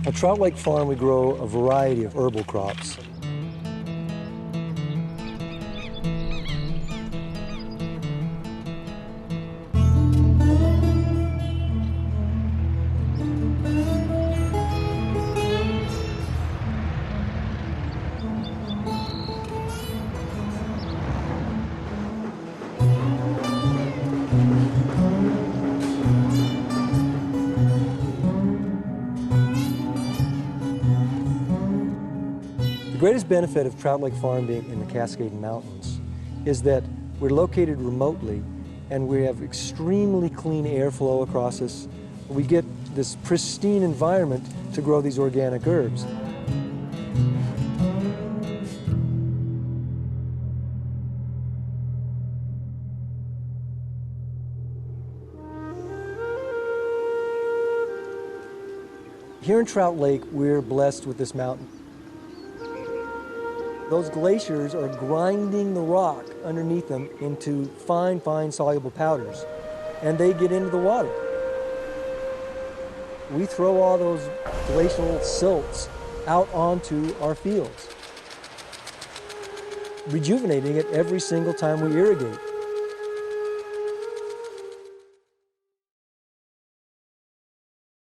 At Trout Lake Farm, we grow a variety of herbal crops. The greatest benefit of Trout Lake Farm being in the Cascade Mountains is that we're located remotely and we have extremely clean airflow across us. We get this pristine environment to grow these organic herbs. Here in Trout Lake, we're blessed with this mountain. Those glaciers are grinding the rock underneath them into fine, fine soluble powders, and they get into the water. We throw all those glacial silts out onto our fields, rejuvenating it every single time we irrigate.